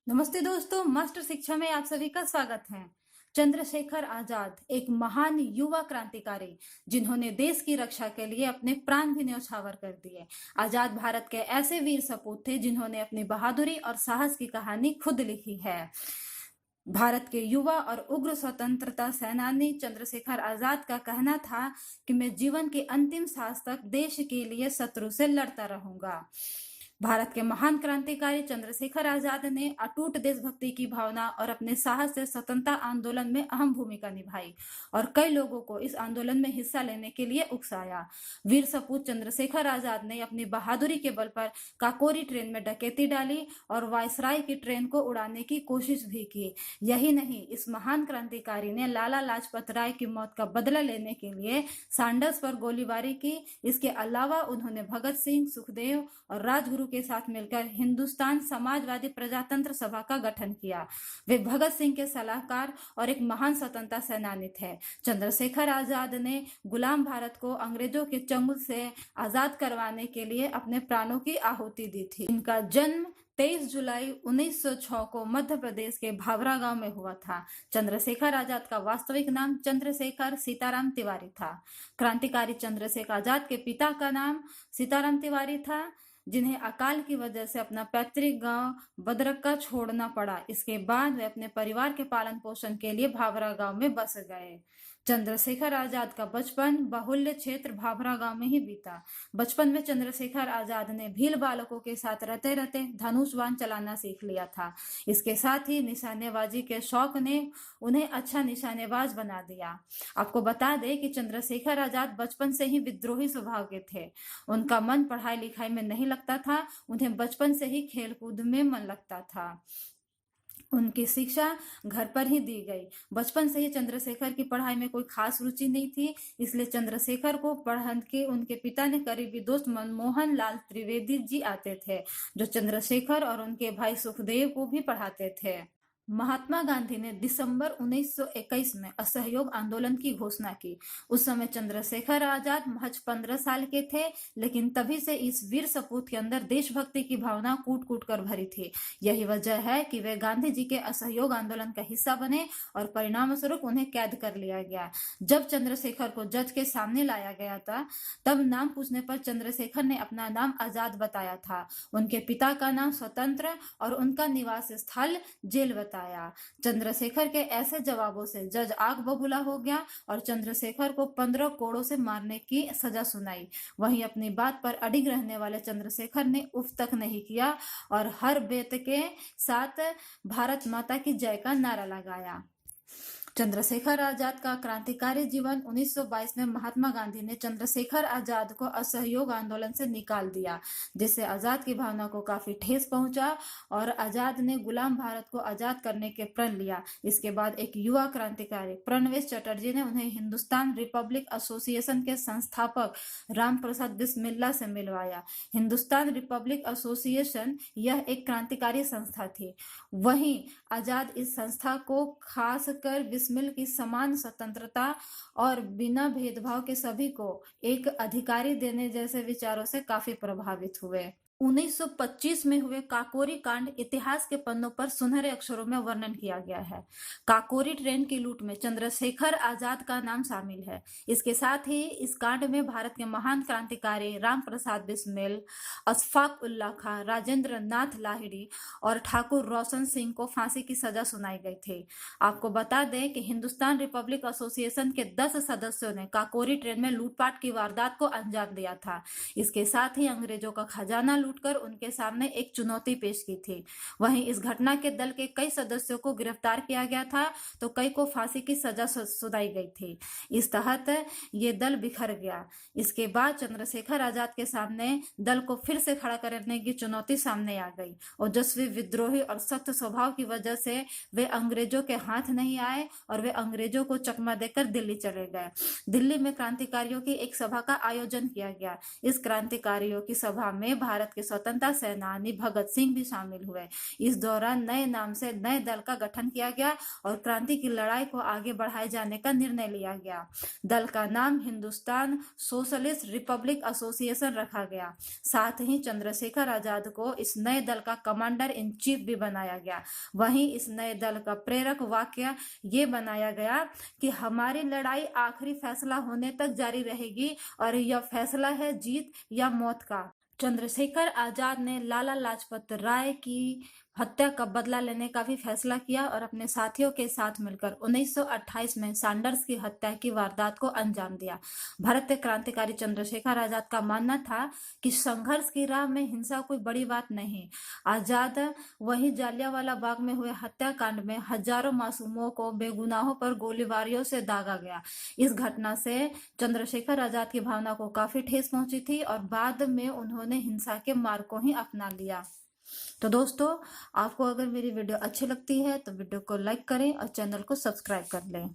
नमस्ते दोस्तों, मास्टर शिक्षा में आप सभी का स्वागत है। चंद्रशेखर आजाद एक महान युवा क्रांतिकारी जिन्होंने देश की रक्षा के लिए अपने प्राण भी न्यौछावर कर दिए। आजाद भारत के ऐसे वीर सपूत थे जिन्होंने अपनी बहादुरी और साहस की कहानी खुद लिखी है। भारत के युवा और उग्र स्वतंत्रता सेनानी चंद्रशेखर आजाद का कहना था कि मैं जीवन की अंतिम सांस तक देश के लिए शत्रु से लड़ता रहूंगा। भारत के महान क्रांतिकारी चंद्रशेखर आजाद ने अटूट देशभक्ति की भावना और अपने साहस से स्वतंत्रता आंदोलन में अहम भूमिका निभाई और कई लोगों को इस आंदोलन में हिस्सा लेने के लिए उकसाया। वीर सपूत चंद्रशेखर आजाद ने अपनी बहादुरी के बल पर काकोरी ट्रेन में डकैती डाली और वायसराय की ट्रेन को उड़ाने की कोशिश भी की। यही नहीं, इस महान क्रांतिकारी ने लाला लाजपत राय की मौत का बदला लेने के लिए सांडर्स पर गोलीबारी की। इसके अलावा उन्होंने भगत सिंह, सुखदेव और राजगुरु के साथ मिलकर हिंदुस्तान समाजवादी प्रजातंत्र सभा का गठन किया। वे भगत सिंह के सलाहकार और एक महान स्वतंत्रता सेनानी थे। चंद्रशेखर आजाद ने गुलाम भारत को अंग्रेजों के चंगुल से आजाद करवाने के लिए अपने प्राणों की आहुति दी थी। इनका जन्म 23 जुलाई 1906 को मध्य प्रदेश के भाभरा गांव में हुआ था। चंद्रशेखर आजाद का वास्तविक नाम चंद्रशेखर सीताराम तिवारी था। क्रांतिकारी चंद्रशेखर आजाद के पिता का नाम सीताराम तिवारी था, जिन्हें अकाल की वजह से अपना पैतृक गांव बदरक्का छोड़ना पड़ा। इसके बाद वे अपने परिवार के पालन पोषण के लिए भाभरा गांव में बस गए। चंद्रशेखर आजाद का बचपन बाहुल्य क्षेत्र भाभरा गांव में ही बीता। बचपन में चंद्रशेखर आजाद ने भील बालकों के साथ रहते रहते धनुष बाण चलाना सीख लिया था। इसके साथ ही निशानेबाजी के शौक ने उन्हें अच्छा निशानेबाज बना दिया। आपको बता दें कि चंद्रशेखर आजाद बचपन से ही विद्रोही स्वभाव के थे। उनका मन पढ़ाई लिखाई में नहीं लगता था। उन्हें बचपन से ही खेलकूद में मन लगता था। उनकी शिक्षा घर पर ही दी गई। बचपन से ही चंद्रशेखर की पढ़ाई में कोई खास रुचि नहीं थी, इसलिए चंद्रशेखर को पढ़ने के उनके पिता ने करीबी दोस्त मनमोहन लाल त्रिवेदी जी आते थे, जो चंद्रशेखर और उनके भाई सुखदेव को भी पढ़ाते थे। महात्मा गांधी ने दिसंबर 1921 में असहयोग आंदोलन की घोषणा की। उस समय चंद्रशेखर आजाद महज 15 साल के थे, लेकिन तभी से इस वीर सपूत के अंदर देशभक्ति की भावना कूट कूट कर भरी थी। यही वजह है कि वे गांधी जी के असहयोग आंदोलन का हिस्सा बने और परिणाम स्वरूप उन्हें कैद कर लिया गया। जब चंद्रशेखर को जज के सामने लाया गया था, तब नाम पूछने पर चंद्रशेखर ने अपना नाम आजाद बताया था। उनके पिता का नाम स्वतंत्र और उनका निवास स्थल जेल बताया। चंद्रशेखर के ऐसे जवाबों से जज आग बबूला हो गया और चंद्रशेखर को 15 कोड़ों से मारने की सजा सुनाई। वहीं अपनी बात पर अडिग रहने वाले चंद्रशेखर ने उफ तक नहीं किया और हर बेत के साथ भारत माता की जय का नारा लगाया। चंद्रशेखर आजाद का क्रांतिकारी जीवन 1922 में महात्मा गांधी ने चंद्रशेखर आजाद को असहयोग आंदोलन से निकाल दिया, जिससे आजाद की भावना को काफी ठेस पहुंचा और आजाद ने गुलाम भारत को आजाद करने के प्रण लिया। इसके बाद एक युवा क्रांतिकारी प्रणवेश चटर्जी ने उन्हें हिंदुस्तान रिपब्लिक एसोसिएशन के संस्थापक राम प्रसाद बिस्मिल्ला से मिलवाया। हिंदुस्तान रिपब्लिक एसोसिएशन यह एक क्रांतिकारी संस्था थी। वहीं आजाद इस संस्था को खासकर बिस्मिल की समान स्वतंत्रता और बिना भेदभाव के सभी को एक अधिकारी देने जैसे विचारों से काफी प्रभावित हुए। 1925 में हुए काकोरी कांड इतिहास के पन्नों पर सुनहरे अक्षरों में वर्णन किया गया है। काकोरी ट्रेन की लूट में चंद्रशेखर आजाद का नाम शामिल है। इसके साथ ही इस कांड में भारत के महान क्रांतिकारी राम प्रसाद बिस्मिल, अशफाक उल्लाह खां, राजेंद्र नाथ लाहिड़ी और ठाकुर रोशन सिंह को फांसी की सजा सुनाई गई थी। आपको बता दें कि हिंदुस्तान रिपब्लिक एसोसिएशन के 10 सदस्यों ने काकोरी ट्रेन में लूटपाट की वारदात को अंजाम दिया था। इसके साथ ही अंग्रेजों का खजाना लूटकर उनके सामने एक चुनौती पेश की थी। वहीं इस घटना के दल के कई सदस्यों को गिरफ्तार किया गया था, तो कई को फांसी की सजा सुनाई गई थी। इस तहत ये दल बिखर गया। इसके बाद चंद्रशेखर आजाद के सामने दल को फिर से खड़ा करने की चुनौती सामने आ गई। ओजस्वी विद्रोही और सख्त स्वभाव की वजह से वे अंग्रेजों के हाथ नहीं आए और वे अंग्रेजों को चकमा देकर दिल्ली चले गए। दिल्ली में क्रांतिकारियों की एक सभा का आयोजन किया गया। इस क्रांतिकारियों की सभा में भारत के स्वतंत्रता सेनानी भगत सिंह भी शामिल हुए। इस दौरान नए नाम से नए दल का गठन किया गया और क्रांति की लड़ाई को आगे बढ़ाए जाने का निर्णय लिया गया। दल का नाम हिंदुस्तान सोशलिस्ट रिपब्लिक एसोसिएशन रखा गया। साथ ही चंद्रशेखर आजाद को इस नए दल का कमांडर इन चीफ भी बनाया गया। वहीं इस नए दल का प्रेरक वाक्य ये बनाया गया कि हमारी लड़ाई आखिरी फैसला होने तक जारी रहेगी और यह फैसला है जीत या मौत का। चंद्रशेखर आजाद ने लाला लाजपत राय की हत्या का बदला लेने का भी फैसला किया और अपने साथियों के साथ मिलकर 1928 में सैंडर्स की हत्या की वारदात को अंजाम दिया। भारतीय क्रांतिकारी चंद्रशेखर आजाद का मानना था कि संघर्ष की राह में हिंसा कोई बड़ी बात नहीं। आजाद वहीं जालियांवाला बाग में हुए हत्याकांड में हजारों मासूमों को बेगुनाहों पर गोलीबारियों से दागा गया। इस घटना से चंद्रशेखर आजाद की भावना को काफी ठेस पहुंची थी और बाद में उन्होंने हिंसा के मार्ग को ही अपना लिया। तो दोस्तों, आपको अगर मेरी वीडियो अच्छी लगती है तो वीडियो को लाइक करें और चैनल को सब्सक्राइब कर लें।